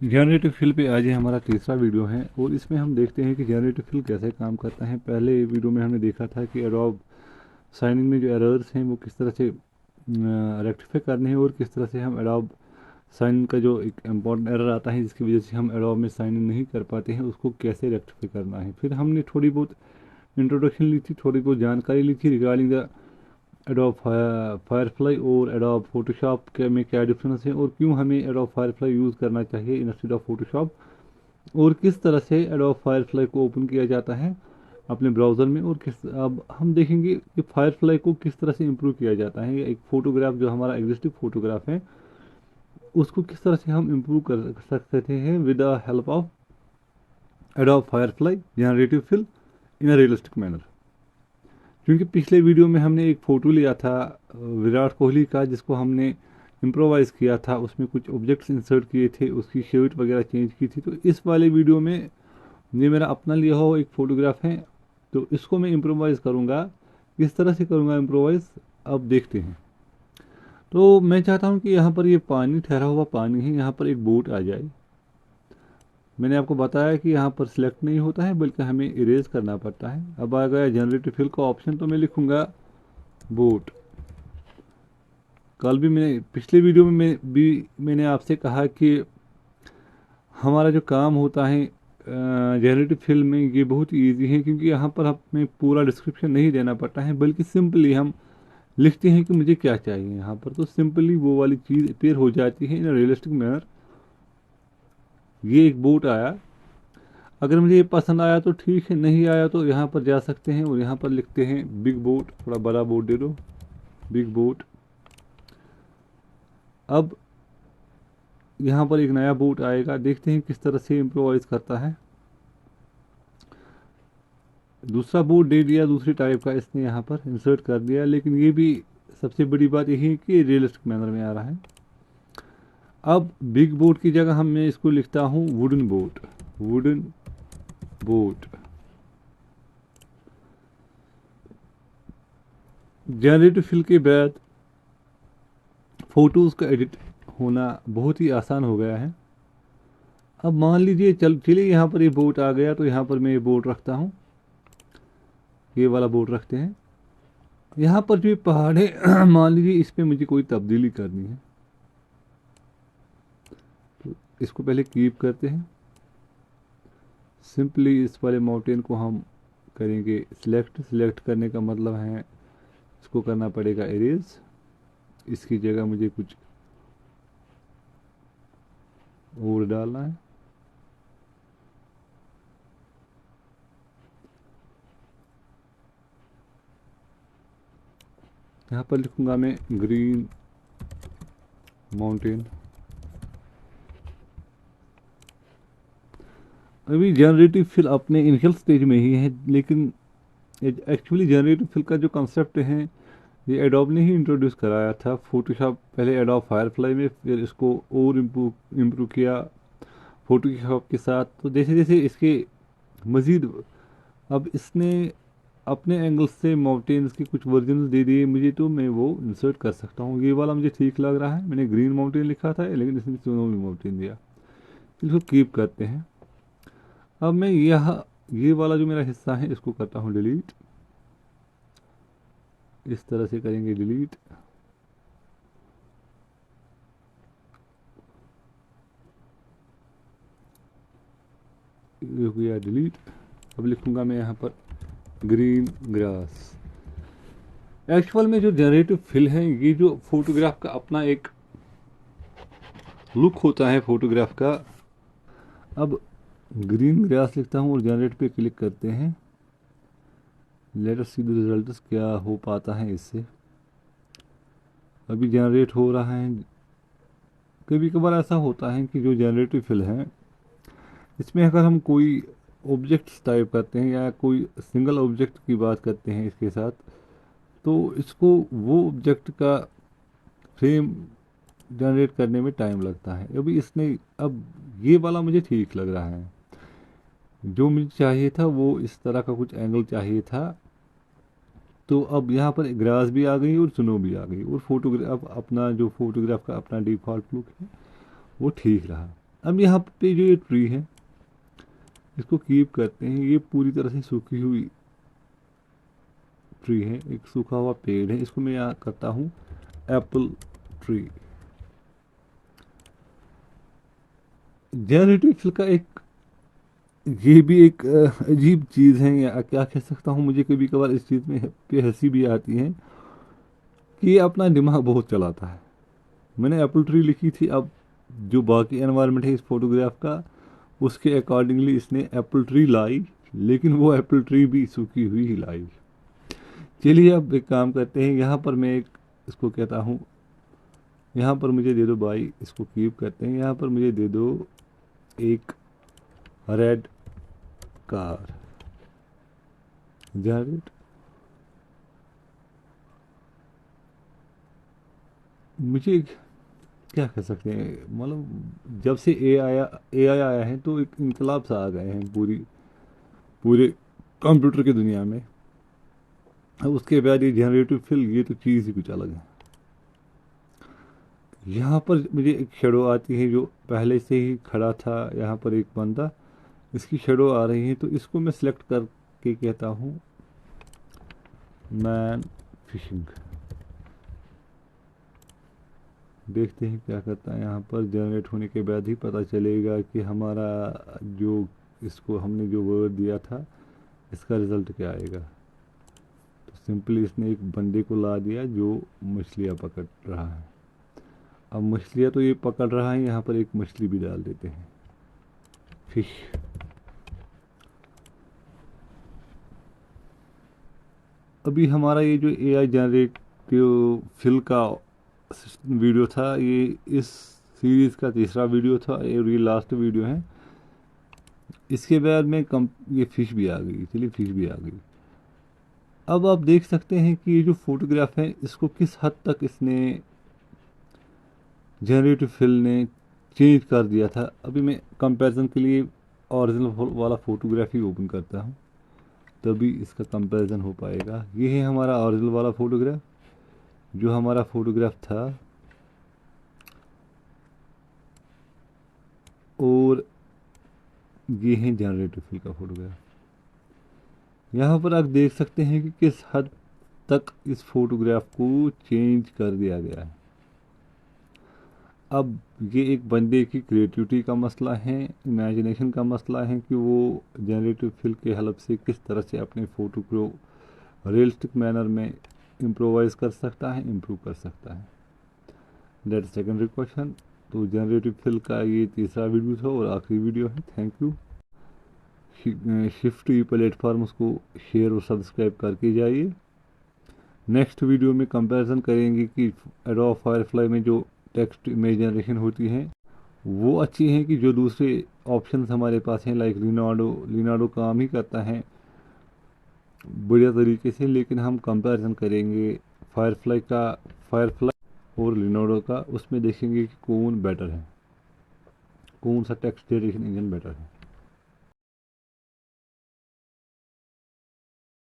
Generative fill पे आज ये हमारा तीसरा वीडियो है और इसमें हम देखते हैं कि जनरेटिव फिल कैसे काम करता है। पहले वीडियो में हमने देखा था कि एडोब साइन इन में जो एरर्स हैं वो किस तरह से रेक्टिफाई करने हैं और किस तरह से हम एडोब साइन इन का जो एक इम्पॉर्टेंट एरर आता है जिसकी वजह से हम एडोब में साइन इन नहीं कर पाते हैं उसको कैसे रेक्टिफाई करना है। फिर हमने थोड़ी बहुत इंट्रोडक्शन ली थी, थोड़ी बहुत जानकारी ली थी रिगार्डिंग द एडोब फायरफ्लाई और एडोब फोटोशॉप के में क्या डिफरेंस है और क्यों हमें एडोब फायरफ्लाई यूज़ करना चाहिए इंस्टेड ऑफ फोटोशॉप, और किस तरह से एडोब फायरफ्लाई को ओपन किया जाता है अपने ब्राउज़र में। और किस अब हम देखेंगे कि फायरफ्लाई को किस तरह से इम्प्रूव किया जाता है। एक फ़ोटोग्राफ जो हमारा एग्जिस्टिंग फ़ोटोग्राफ है उसको किस तरह से हम इम्प्रूव कर सकते हैं with the help of Adobe Firefly generative fill in a realistic manner. क्योंकि पिछले वीडियो में हमने एक फ़ोटो लिया था विराट कोहली का जिसको हमने इम्प्रोवाइज़ किया था, उसमें कुछ ऑब्जेक्ट्स इंसर्ट किए थे, उसकी शेड वगैरह चेंज की थी। तो इस वाले वीडियो में ये मेरा अपना लिया हुआ एक फ़ोटोग्राफ है, तो इसको मैं इम्प्रोवाइज़ करूँगा। किस तरह से करूँगा इम्प्रोवाइज़ अब देखते हैं। तो मैं चाहता हूँ कि यहाँ पर ये पानी, ठहरा हुआ पानी है, यहाँ पर एक बोट आ जाए। मैंने आपको बताया कि यहाँ पर सिलेक्ट नहीं होता है बल्कि हमें इरेज करना पड़ता है। अब आ गया जनरेटिव फिल का ऑप्शन, तो मैं लिखूँगा बोट। कल भी मैंने पिछले वीडियो में मैंने आपसे कहा कि हमारा जो काम होता है जनरेटिव फिल में ये बहुत इजी है, क्योंकि यहाँ पर हमें पूरा डिस्क्रिप्शन नहीं देना पड़ता है बल्कि सिंपली हम लिखते हैं कि मुझे क्या चाहिए यहाँ पर, तो सिंपली वो वाली चीज़ अपेयर हो जाती है इन रियलिस्टिक मैनर। ये एक बोट आया, अगर मुझे ये पसंद आया तो ठीक है, नहीं आया तो यहाँ पर जा सकते हैं और यहाँ पर लिखते हैं बिग बोट, थोड़ा बड़ा बोट दे दो, बिग बोट। अब यहाँ पर एक नया बोट आएगा, देखते हैं किस तरह से इम्प्रोवाइज करता है। दूसरा बोट दे दिया, दूसरी टाइप का इसने यहाँ पर इंसर्ट कर दिया, लेकिन ये भी सबसे बड़ी बात यही है कि रियलिस्टिक मैनर में आ रहा है। अब बिग बोट की जगह मैं इसको लिखता हूँ wooden boat, wooden boat. Generative fill के बाद फोटोज़ का एडिट होना बहुत ही आसान हो गया है। अब मान लीजिए चलिए यहाँ पर ये बोट आ गया, तो यहाँ पर मैं ये बोट रखता हूँ, ये वाला बोट रखते हैं। यहाँ पर जो ये पहाड़ है मान लीजिए इस पर मुझे कोई तब्दीली करनी है, तो इसको पहले कीप करते हैं। सिंपली इस वाले माउंटेन को हम करेंगे सिलेक्ट। सिलेक्ट करने का मतलब है इसको करना पड़ेगा इरेज। इसकी जगह मुझे कुछ और डालना है। यहाँ पर लिखूंगा मैं ग्रीन माउंटेन। अभी जनरेटिव फिल अपने इनिशियल स्टेज में ही है, लेकिन एक्चुअली जनरेटिव फिल का जो कंसेप्ट है ये एडोब ने ही इंट्रोड्यूस कराया था। फोटोशॉप पहले एडोब फायरफ्लाई में, फिर इसको और इम्प्रूव किया फोटोशॉप के साथ। तो जैसे जैसे इसके मज़ीद अब इसने अपने एंगल से माउंटेन्स के कुछ वर्जन दे दिए मुझे, तो मैं वो इंसर्ट कर सकता हूँ। ये वाला मुझे ठीक लग रहा है, मैंने ग्रीन माउंटेन लिखा था लेकिन इसने स्नोवी माउंटेन दिया। इसको कीप करते हैं। अब मैं ये वाला जो मेरा हिस्सा है इसको करता हूँ डिलीट। इस तरह से करेंगे डिलीट। हो गया डिलीट। अब लिखूंगा मैं यहाँ पर ग्रीन ग्रास। एक्चुअल में जो जनरेटिव फिल है ये जो फोटोग्राफ का अपना एक लुक होता है फोटोग्राफ का। अब ग्रीन ग्रास लिखता हूँ और जनरेट पे क्लिक करते हैं। Let us see the results, क्या हो पाता है इससे। अभी जनरेट हो रहा है। कभी कभार ऐसा होता है कि जो जनरेटिव फिल है इसमें अगर हम कोई ऑब्जेक्ट्स टाइप करते हैं या कोई सिंगल ऑब्जेक्ट की बात करते हैं इसके साथ, तो इसको वो ऑब्जेक्ट का फ्रेम जनरेट करने में टाइम लगता है। अभी इसने अब ये वाला मुझे ठीक लग रहा है। जो मुझे चाहिए था वो इस तरह का कुछ एंगल चाहिए था, तो अब यहाँ पर ग्रास भी आ गई और स्नो भी आ गई और फोटोग्राफ अपना जो फोटोग्राफ का अपना डिफ़ॉल्ट लुक है वो ठीक रहा। अब यहाँ पे जो ये ट्री है इसको कीप करते हैं। ये पूरी तरह से सूखी हुई ट्री है, एक सूखा हुआ पेड़ है। इसको मैं यहाँ करता हूँ एप्पल ट्री। जनरेटिव फिल का एक ये भी एक अजीब चीज़ है, या क्या कह सकता हूँ, मुझे कभी कभार इस चीज़ में पे हंसी भी आती है कि ये अपना दिमाग बहुत चलाता है। मैंने एप्पल ट्री लिखी थी, अब जो बाकी एनवायरनमेंट है इस फोटोग्राफ का उसके अकॉर्डिंगली इसने एप्पल ट्री लाई, लेकिन वो एप्पल ट्री भी सूखी हुई ही लाई। चलिए अब एक काम करते हैं, यहाँ पर मैं एक इसको कहता हूँ, यहाँ पर मुझे दे दो भाई, इसको कीप करते हैं। यहाँ पर मुझे दे दो एक रेड कार। जनरेट, मुझे क्या कह सकते हैं, मतलब जब से ए आई आया है तो एक इनकलाब सा आ गए हैं पूरे कंप्यूटर की दुनिया में। अब उसके बाद ये जनरेटिव फिल, ये तो चीज़ ही कुछ अलग है। यहाँ पर मुझे एक शेडो आती है जो पहले से ही खड़ा था, यहाँ पर एक बंदा, इसकी शेडो आ रही है, तो इसको मैं सिलेक्ट करके कहता हूँ मैन फिशिंग। देखते हैं क्या करता है। यहाँ पर जनरेट होने के बाद ही पता चलेगा कि हमारा जो इसको हमने जो वर्ड दिया था इसका रिज़ल्ट क्या आएगा। तो सिंपली इसने एक बंदे को ला दिया जो मछलियाँ पकड़ रहा है। अब मछलियाँ तो ये पकड़ रहा है, यहाँ पर एक मछली भी डाल देते हैं, फिश। अभी हमारा ये जो AI जनरेटिव फिल का वीडियो था, ये इस सीरीज़ का तीसरा वीडियो था, ये लास्ट वीडियो है। इसके बाद में ये फिश भी आ गई। चलिए फिश भी आ गई। अब आप देख सकते हैं कि ये जो फोटोग्राफ है इसको किस हद तक इसने जनरेटिव फिल ने चेंज कर दिया था। अभी मैं कंपैरिजन के लिए ओरिजिनल वाला फोटोग्राफी ओपन करता हूँ, तभी इसका कंपैरिजन हो पाएगा। ये है हमारा ओरिजिनल वाला फोटोग्राफ, जो हमारा फोटोग्राफ था, और ये है जनरेटिव फिल का फोटोग्राफ। यहाँ पर आप देख सकते हैं कि किस हद तक इस फोटोग्राफ को चेंज कर दिया गया है। अब ये एक बंदे की क्रिएटिविटी का मसला है, इमेजिनेशन का मसला है कि वो जनरेटिव फिल के हेल्प से किस तरह से अपने फ़ोटो को रियलिस्टिक मैनर में इम्प्रोवाइज कर सकता है, इम्प्रूव कर सकता है। That secondary question. तो जनरेटिव फिल का ये तीसरा वीडियो था और आखिरी वीडियो है। Thank you. Shift T platforms को शेयर और सब्सक्राइब करके जाइए। नेक्स्ट वीडियो में कंपैरिजन करेंगे कि एडोब फायरफ्लाई में जो टेक्स्ट इमेज जनरेशन होती है वो अच्छी है कि जो दूसरे ऑप्शंस हमारे पास हैं, लाइक लिनाडो काम ही करता है बढ़िया तरीके से, लेकिन हम कंपैरिजन करेंगे फायरफ्लाई और लिनाडो का। उसमें देखेंगे कि कौन बेटर है, कौन सा टेक्स्ट जनरेशन इंजन बेटर है।